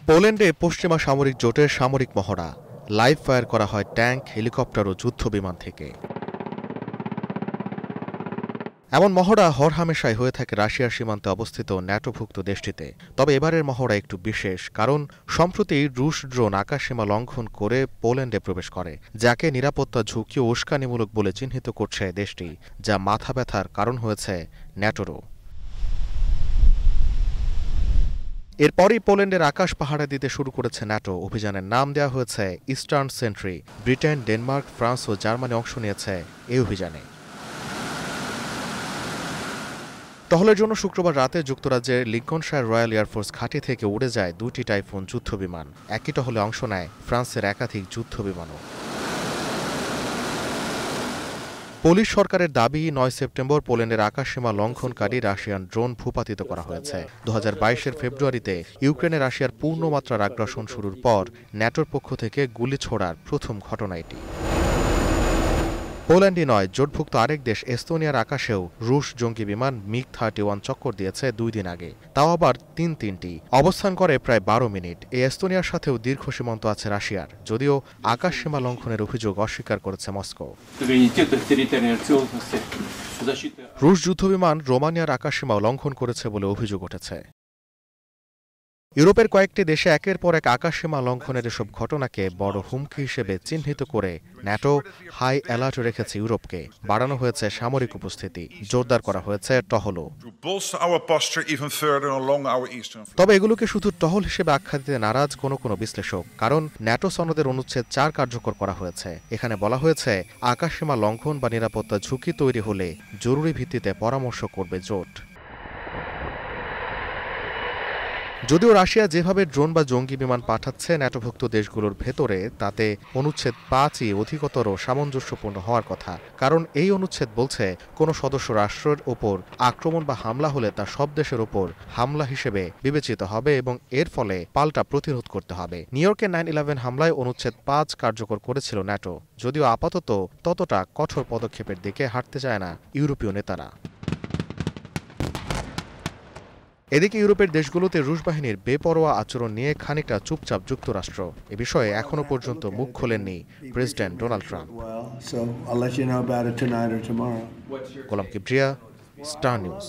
পোল্যান্ডে পশ্চিমা সামরিক জোটের সামরিক মহড়া, লাইভ ফায়ার করা হয় ট্যাঙ্ক, হেলিকপ্টার ও যুদ্ধবিমান থেকে। এমন মহড়া হরহামেশাই হয়ে থাকে রাশিয়ার সীমান্তে অবস্থিত ন্যাটোভুক্ত দেশটিতে। তবে এবারের মহড়া একটু বিশেষ, কারণ সম্প্রতি রুশ ড্রোন আকাশসীমা লঙ্ঘন করে পোল্যান্ডে প্রবেশ করে, যাকে নিরাপত্তা ঝুঁকি ও উস্কানিমূলক বলে চিহ্নিত করছে দেশটি, যা মাথা ব্যথার কারণ হয়েছে ন্যাটোরও। এরপরই পোল্যান্ডের আকাশ পাহারা দিতে শুরু করেছে ন্যাটো। অভিযানের নাম দেওয়া হয়েছে eastern sentry. Britain, Denmark, France ও জার্মানি অংশ নিয়েছে এই অভিযানে। টহলের জন্য শুক্রবার রাতে যুক্তরাজ্যের লিঙ্কনশায়ার রয়্যাল এয়ারফোর্স ঘাঁটি থেকে উড়ে যায় 2টি টাইফুন যুদ্ধবিমান। একই টহলে অংশ নেয় ফ্রান্সের একাধিক যুদ্ধবিমানও। পোলিশ সরকারের দাবি, 9 সেপ্টেম্বর পোল্যান্ডের আকাশসীমা লঙ্ঘনকারী রাশিয়ান ড্রোন ভূপাতিত করা হয়েছে। 2022-এর ফেব্রুয়ারিতে ইউক্রেনে রাশিয়ার পূর্ণমাত্রার আগ্রাসন শুরুর পর ন্যাটোর পক্ষ থেকে গুলি ছোড়ার প্রথম ঘটনা এটি। পোল্যান্ডই নয়, জোটভুক্ত আরেক দেশ এস্তোনিয়ার আকাশেও রুশ জঙ্গি বিমান MiG-31 চক্কর দিয়েছে 2 দিন আগে, তাও আবার তিনটি। অবস্থান করে প্রায় 12 মিনিট। এই এস্তোনিয়ার সাথেও দীর্ঘ সীমান্ত আছে রাশিয়ার, যদিও আকাশসীমা লঙ্ঘনের অভিযোগ অস্বীকার করেছে মস্কো। রুশ যুদ্ধবিমান রোমানিয়ার আকাশসীমা লঙ্ঘন করেছে বলে অভিযোগ উঠেছে। ইউরোপের কয়েকটি দেশে একের পর এক আকাশসীমা লঙ্ঘনের এসব ঘটনাকে বড় হুমকি হিসেবে চিহ্নিত করে ন্যাটো হাই অ্যালার্ট রেখেছে ইউরোপকে। বাড়ানো হয়েছে সামরিক উপস্থিতি, জোরদার করা হয়েছে টহলও। তবে এগুলোকে শুধু টহল হিসেবে আখ্যা দিতে নারাজ কোনো বিশ্লেষক, কারণ ন্যাটো সনদের অনুচ্ছেদ 4 কার্যকর করা হয়েছে। এখানে বলা হয়েছে, আকাশসীমা লঙ্ঘন বা নিরাপত্তা ঝুঁকি তৈরি হলে জরুরি ভিত্তিতে পরামর্শ করবে জোট। যদিও রাশিয়া যেভাবে ড্রোন বা জঙ্গি বিমান পাঠাচ্ছে ন্যাটোভুক্ত দেশগুলোর ভেতরে, তাতে অনুচ্ছেদ 5ই অধিকতর সামঞ্জস্যপূর্ণ হওয়ার কথা। কারণ এই অনুচ্ছেদ বলছে, কোনো সদস্য রাষ্ট্রের ওপর আক্রমণ বা হামলা হলে তা সব দেশের ওপর হামলা হিসেবে বিবেচিত হবে এবং এর ফলে পাল্টা প্রতিরোধ করতে হবে। নিউ ইয়র্কের 9/11 হামলায় অনুচ্ছেদ 5 কার্যকর করেছিল ন্যাটো, যদিও আপাতত ততটা কঠোর পদক্ষেপের দিকে হাঁটতে চায় না ইউরোপীয় নেতারা। এদিকে ইউরোপের দেশগুলোতে রুশ বাহিনীর বেপরোয়া আচরণ নিয়ে খানিকটা চুপচাপ যুক্তরাষ্ট্র। এ বিষয়ে এখনো পর্যন্ত মুখ খোলেননি প্রেসিডেন্ট ডোনাল্ড ট্রাম্প। গোলাম কিবরিয়া, স্টার নিউজ।